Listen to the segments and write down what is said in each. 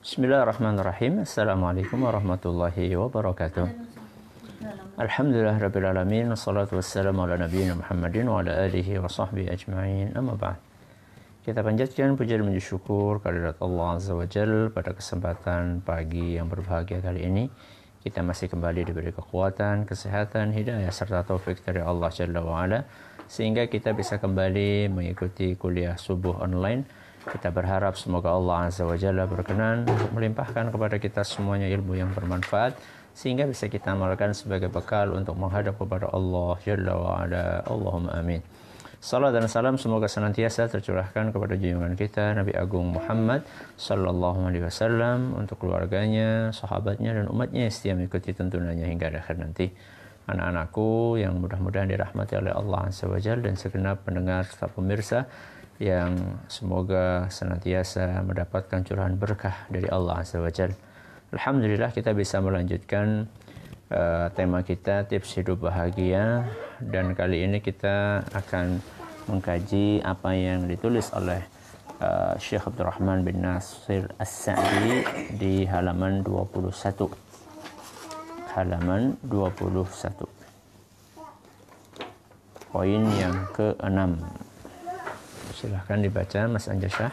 Bismillahirrahmanirrahim. Assalamualaikum warahmatullahi wabarakatuh. Alhamdulillah rabbil alamin, wassalatu wassalamu ala nabiyina Muhammadin wa ala alihi wa sahbihi ajma'in. Amma ba'd. Kita panjatkan puja dan puji syukur kehadirat Allah Azza wa Jalla pada kesempatan pagi yang berbahagia kali ini. Kita masih kembali diberi kekuatan, kesehatan, hidayah serta taufik dari Allah Jalla wa ala sehingga kita bisa kembali mengikuti kuliah subuh online. Kita berharap semoga Allah Azza wa Jalla berkenan untuk melimpahkan kepada kita semuanya ilmu yang bermanfaat sehingga bisa kita amalkan sebagai bekal untuk menghadap kepada Allah Jalla wa ala. Allahumma amin. Salam dan salam semoga senantiasa tercurahkan kepada junjungan kita Nabi Agung Muhammad sallallahu alaihi wasallam, untuk keluarganya, sahabatnya dan umatnya yang setia mengikuti tuntunannya hingga akhir nanti. Anak-anakku yang mudah-mudahan dirahmati oleh Allah Azza wa Jalla dan segenap pendengar serta pemirsa yang semoga senantiasa mendapatkan curahan berkah dari Allah Azza wa Jalla. Alhamdulillah kita bisa melanjutkan tema kita tips hidup bahagia, dan kali ini kita akan mengkaji apa yang ditulis oleh Syekh Abdurrahman bin Nasir As-Sa'di di halaman 21. Halaman 21. Poin yang ke-6. Silahkan dibaca Mas Anjasah.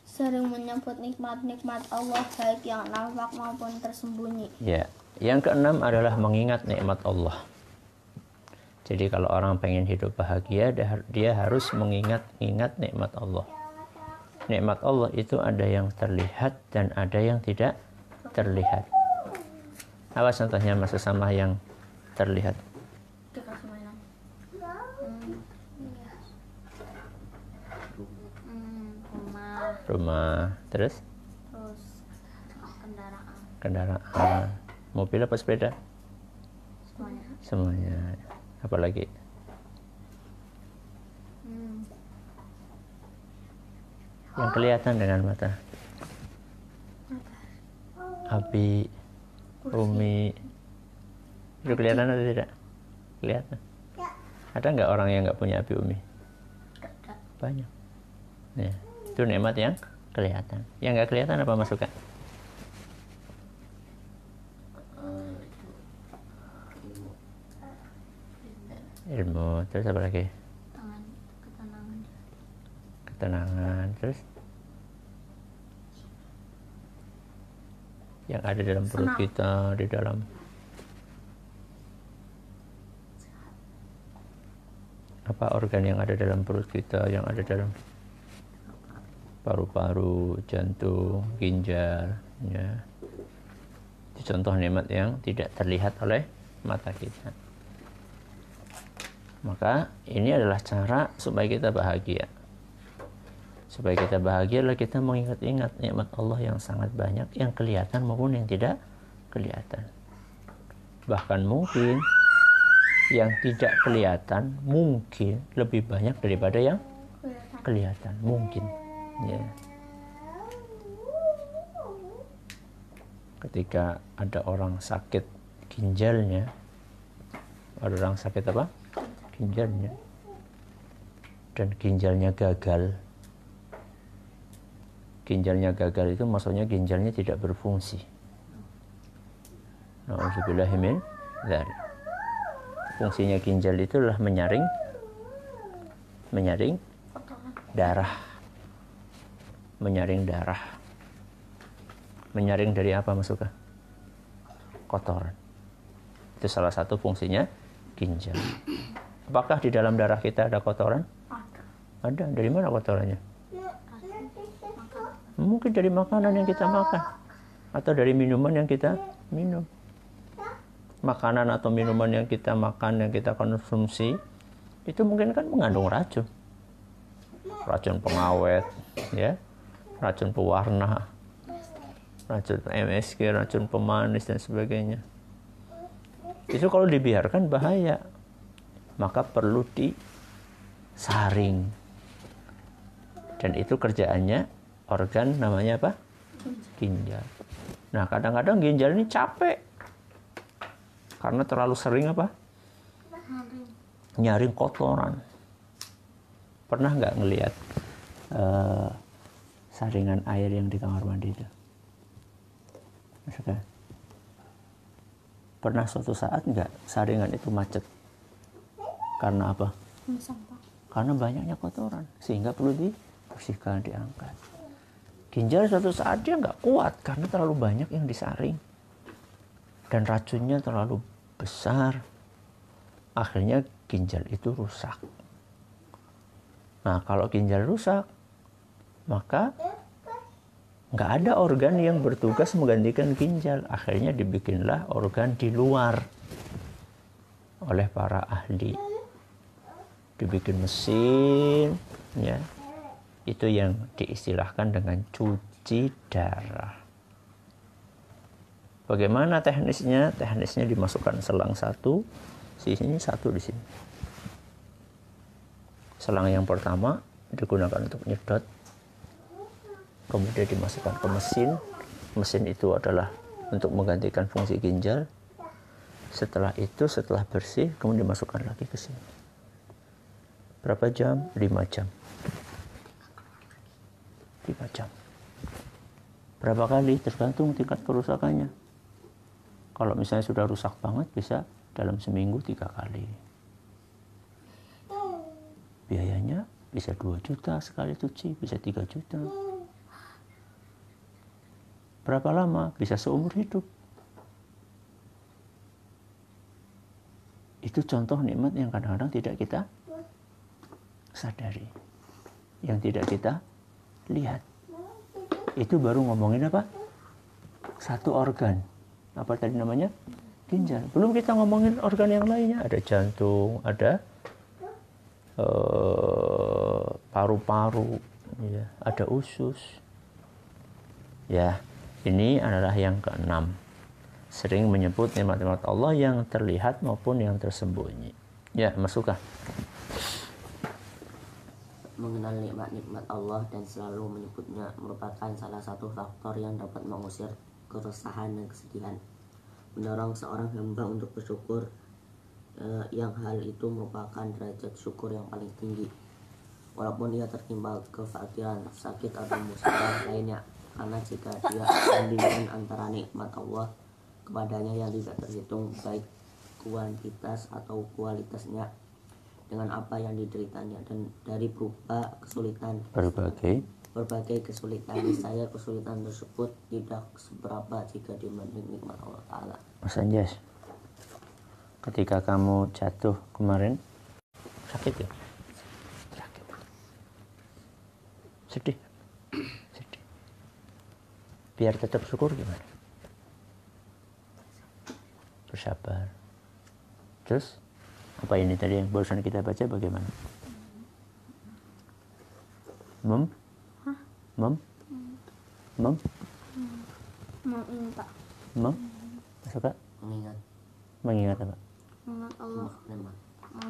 Sering menyebut nikmat-nikmat Allah baik yang nampak maupun tersembunyi. Ya, yang keenam adalah mengingat nikmat Allah. Jadi kalau orang pengen hidup bahagia, dia harus mengingat nikmat Allah. Nikmat Allah itu ada yang terlihat dan ada yang tidak terlihat. Apa contohnya Mas Usama yang terlihat? Dikasih mainan. Rumah. Terus kendaraan. Mobil apa sepeda? Semuanya. Apa lagi? Yang kelihatan dengan mata. Api, bumi. Itu kelihatan atau tidak? Kelihatan. Ada nggak orang yang nggak punya api umi? Banyak. Ya, itu nikmat yang kelihatan. Yang nggak kelihatan apa masukkan? Ilmu. Terus apa lagi? Ketenangan. Terus yang ada dalam perut kita, di dalam apa organ yang ada dalam perut kita, yang ada dalam paru-paru, jantung, ginjal, ya. Itu contoh nikmat yang tidak terlihat oleh mata kita. Maka ini adalah cara supaya kita bahagia. Supaya kita bahagia adalah kita mengingat-ingat nikmat Allah yang sangat banyak, yang kelihatan maupun yang tidak kelihatan. Bahkan mungkin yang tidak kelihatan mungkin lebih banyak daripada yang kelihatan. Mungkin. Ya. Ketika ada orang sakit ginjalnya, ada orang sakit apa? Ginjalnya. Dan ginjalnya gagal. Ginjalnya gagal itu maksudnya ginjalnya tidak berfungsi. Na'udzubillahi min dzalik. Fungsinya ginjal itu adalah menyaring darah. Menyaring darah. Menyaring dari apa masuknya? Kotoran. Itu salah satu fungsinya ginjal. Apakah di dalam darah kita ada kotoran? Ada. Dari mana kotorannya? Mungkin dari makanan yang kita makan atau dari minuman yang kita minum. Makanan atau minuman yang kita makan, yang kita konsumsi itu mungkin kan mengandung racun. Racun pengawet, ya. Racun pewarna, racun MSG, racun pemanis dan sebagainya. Itu kalau dibiarkan bahaya. Maka perlu disaring. Dan itu kerjaannya organ namanya apa? Ginjal. Nah, kadang-kadang ginjal ini capek karena terlalu sering apa? nyaring kotoran. Pernah nggak ngelihat saringan air yang di kamar mandi itu? Maksudnya, pernah suatu saat nggak saringan itu macet? Karena apa? Sampah. Karena banyaknya kotoran, sehingga perlu dibersihkan, diangkat. Ginjal suatu saat dia nggak kuat karena terlalu banyak yang disaring. Dan racunnya terlalu besar. Akhirnya ginjal itu rusak. Nah, kalau ginjal rusak, maka nggak ada organ yang bertugas menggantikan ginjal. Akhirnya dibikinlah organ di luar oleh para ahli. Dibikin mesin, ya. Itu yang diistilahkan dengan cuci darah. Bagaimana teknisnya? Teknisnya dimasukkan selang satu, sini satu di sini. Selang yang pertama digunakan untuk nyedot, kemudian dimasukkan ke mesin. Mesin itu adalah untuk menggantikan fungsi ginjal. Setelah itu, setelah bersih, kemudian dimasukkan lagi ke sini. Berapa jam? 5 jam. 5 jam. Berapa kali? Tergantung tingkat kerusakannya. Kalau misalnya sudah rusak banget, bisa dalam seminggu 3 kali. Biayanya bisa 2 juta sekali cuci, bisa 3 juta. Berapa lama? Bisa seumur hidup. Itu contoh nikmat yang kadang-kadang tidak kita sadari, yang tidak kita lihat. Itu baru ngomongin apa? Satu organ. Apa tadi namanya? Ginjal. Belum kita ngomongin organ yang lainnya. Ada jantung, ada paru-paru, ya, ada usus. Ya, ini adalah yang keenam. Sering menyebut nikmat-nikmat Allah yang terlihat maupun yang tersembunyi. Ya, masukah? Mengenal nikmat-nikmat Allah dan selalu menyebutnya merupakan salah satu faktor yang dapat mengusir keresahan dan kesedihan, mendorong seorang hamba untuk bersyukur, yang hal itu merupakan derajat syukur yang paling tinggi walaupun ia tertimpa kefakiran, sakit atau musibah lainnya. Karena jika dia membandingkan antara nikmat Allah kepadanya yang tidak terhitung baik kuantitas atau kualitasnya dengan apa yang dideritanya dan dari berupa kesulitan berbagai kesulitan, saya kesulitan tersebut tidak seberapa jika dibanding nikmat Allah Ta'ala. Mas Anjas, ketika kamu jatuh kemarin, sakit ya? Sakit. Sedih? Sedih. Biar tetap syukur gimana? Bersabar. Terus, apa ini tadi yang barusan kita baca bagaimana? Suka? Mengingat apa?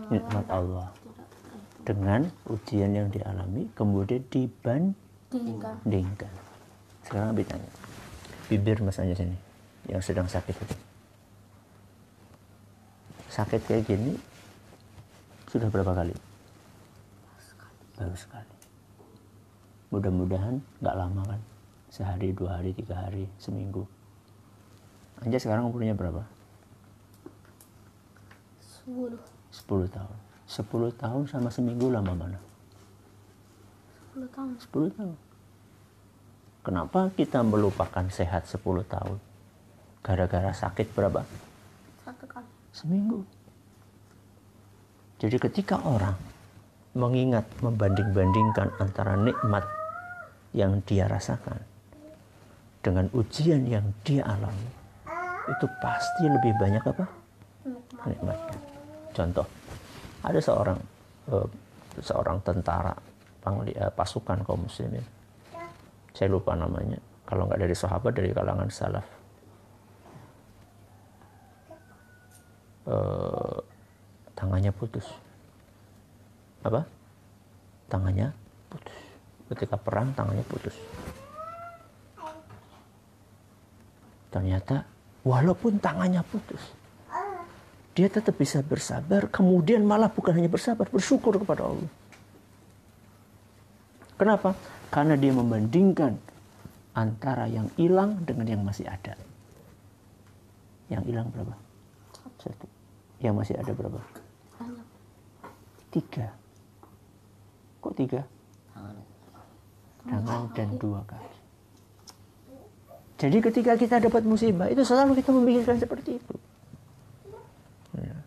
Nikmat Allah. Dengan ujian yang dialami, kemudian dibandingkan. Sekarang Abi tanya, bibir Mas Anjas ini yang sedang sakit itu, sakit kayak gini sudah berapa kali? Baru sekali. Mudah-mudahan nggak lama kan, sehari, 2 hari, 3 hari, seminggu. Anjas sekarang umurnya berapa? 10 tahun. 10 tahun sama seminggu lama mana? 10 tahun. 10 tahun. Kenapa kita melupakan sehat 10 tahun? Gara-gara sakit berapa? 1 kali. Seminggu. Jadi ketika orang mengingat, membanding-bandingkan antara nikmat yang dia rasakan dengan ujian yang dia alami, itu pasti lebih banyak apa? Nikmatnya. Contoh, ada seorang tentara pasukan kaum muslimin, saya lupa namanya, kalau nggak dari sahabat, dari kalangan salaf. Tangannya putus. Apa? Tangannya putus. Ketika perang tangannya putus. Ternyata walaupun tangannya putus, dia tetap bisa bersabar, kemudian malah bukan hanya bersabar, bersyukur kepada Allah. Kenapa? Karena dia membandingkan antara yang hilang dengan yang masih ada. Yang hilang berapa? 1. Yang masih ada berapa? 3. Kok 3? Tangan dan 2 kaki. Jadi ketika kita dapat musibah, itu selalu kita memikirkan seperti itu. Ya.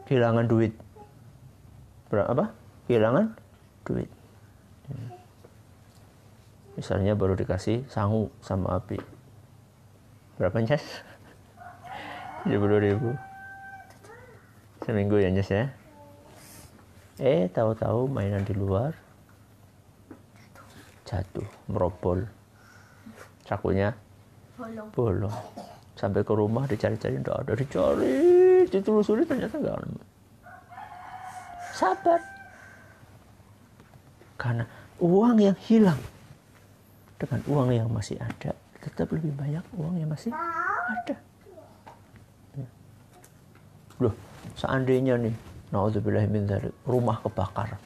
Kehilangan duit. Berapa? Kehilangan duit. Ya. Misalnya baru dikasih sangu sama Abi. Berapa, Nyes? 70.000. Seminggu ya, Nyes ya. Tahu-tahu mainan di luar jatuh, merobol. Sakunya bolong. Sampai ke rumah dicari-cari, enggak ada, dicari, ditelusuri, ternyata enggak ada. Sabar. Karena uang yang hilang dengan uang yang masih ada tetap lebih banyak uang yang masih ada. Loh, seandainya nih, naudzubillah min dzalik, rumah kebakar.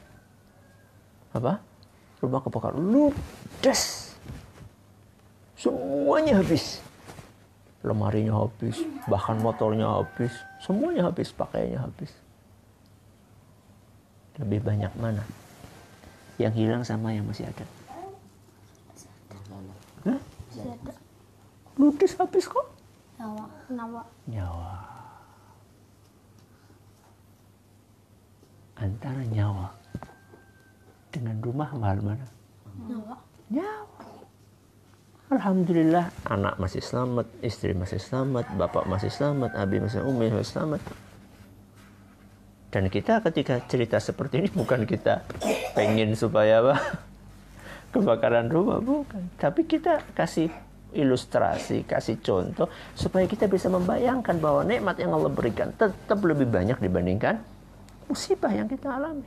Apa? Rumah kebakar, ludes. Semuanya habis. Lemarinya habis, bahkan motornya habis, semuanya habis, pakaiannya habis. Lebih banyak mana yang hilang sama yang masih ada? Hah? Ludes habis kok. Nyawa. Antara nyawa dengan rumah mahal mana? Nyawa. Alhamdulillah, anak masih selamat, istri masih selamat, bapak masih selamat, abi masih, umi masih selamat. Dan kita ketika cerita seperti ini bukan kita pengen supaya kebakaran rumah, bukan. Tapi kita kasih ilustrasi, kasih contoh supaya kita bisa membayangkan bahwa nikmat yang Allah berikan tetap lebih banyak dibandingkan musibah yang kita alami.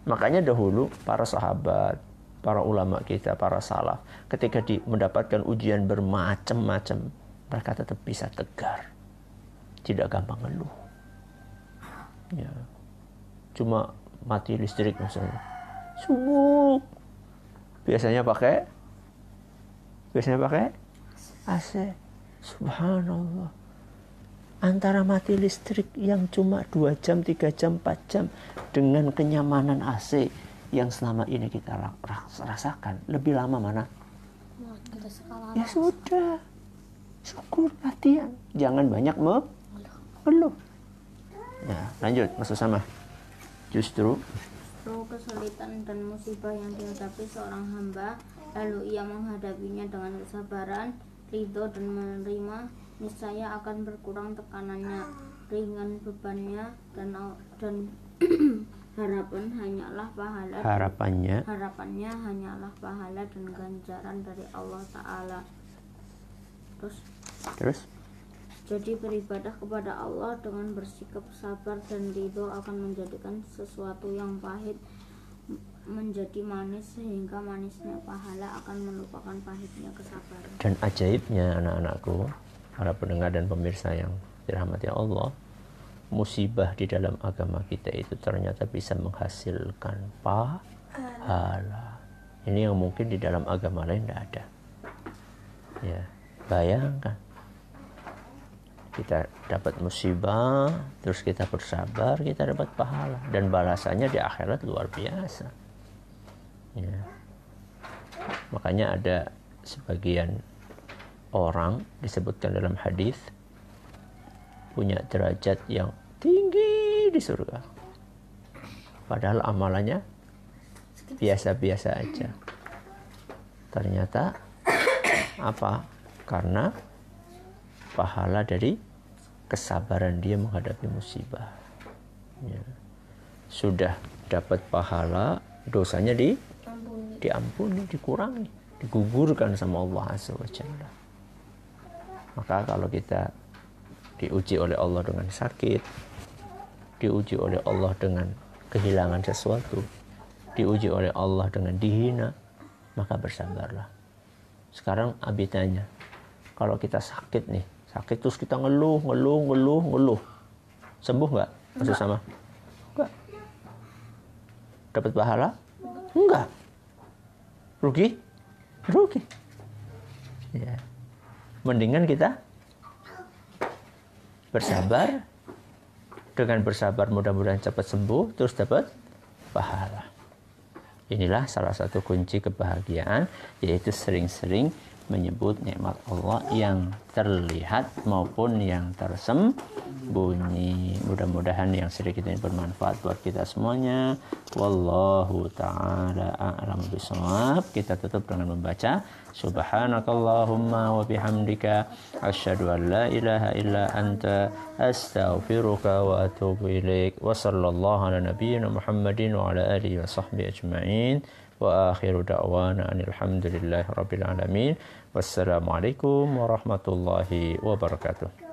Makanya dahulu para sahabat, para ulama kita, para salaf, ketika mendapatkan ujian bermacam-macam, mereka tetap bisa tegar, tidak gampang ngeluh. Ya. Cuma mati listrik misalnya, sibuk. Biasanya pakai AC. Subhanallah. Antara mati listrik yang cuma 2 jam, 3 jam, 4 jam dengan kenyamanan AC yang selama ini kita rasakan, lebih lama mana? Ya sudah, syukur, latihan, jangan banyak mengeluh. Nah, lanjut, Mas Usama. Justru kesulitan dan musibah yang dihadapi seorang hamba, lalu ia menghadapinya dengan kesabaran, ridho dan menerima, niscaya akan berkurang tekanannya, ringan bebannya, dan harapannya hanyalah pahala dan ganjaran dari Allah Ta'ala. Terus? Jadi beribadah kepada Allah dengan bersikap sabar dan ridho akan menjadikan sesuatu yang pahit menjadi manis, sehingga manisnya pahala akan melupakan pahitnya kesabaran. Dan ajaibnya anak-anakku, para pendengar dan pemirsa yang dirahmati Allah, musibah di dalam agama kita itu ternyata bisa menghasilkan pahala. Ini yang mungkin di dalam agama lain tidak ada. Ya, bayangkan. Kita dapat musibah, terus kita bersabar, kita dapat pahala. Dan balasannya di akhirat luar biasa. Ya. Makanya ada sebagian orang disebutkan dalam hadis punya derajat yang tinggi di surga. Padahal amalannya biasa-biasa aja. Ternyata apa? Karena pahala dari kesabaran dia menghadapi musibah. Ya. Sudah dapat pahala, dosanya diampuni, dikurangi, digugurkan sama Allah Azza wa Jalla. Maka kalau kita diuji oleh Allah dengan sakit, diuji oleh Allah dengan kehilangan sesuatu, diuji oleh Allah dengan dihina, maka bersabarlah. Sekarang Abi tanya, Kalau kita sakit nih, sakit terus kita ngeluh. Sembuh nggak? Maksud sama? Enggak. Dapat pahala? Enggak. Rugi? Ya. Mendingan kita bersabar. Dengan bersabar mudah-mudahan cepat sembuh, terus dapat pahala. Inilah salah satu kunci kebahagiaan, yaitu sering-sering menyebut nikmat Allah yang terlihat maupun yang tersembunyi. Mudah-mudahan yang sedikit ini bermanfaat buat kita semuanya. Wallahu ta'ala a'lam bishawab. Kita tutup dengan membaca Subhanakallahumma wa bihamdika asyhadu an la ilaha illa anta astaghfiruka wa atubu ilaik. Wa sallallahu ala nabiyyina Muhammadin wa ala alihi wa sahbihi ajma'in. Wa akhiru da'wana alhamdulillahi rabbil alamin. Wassalamualaikum warahmatullahi wabarakatuh.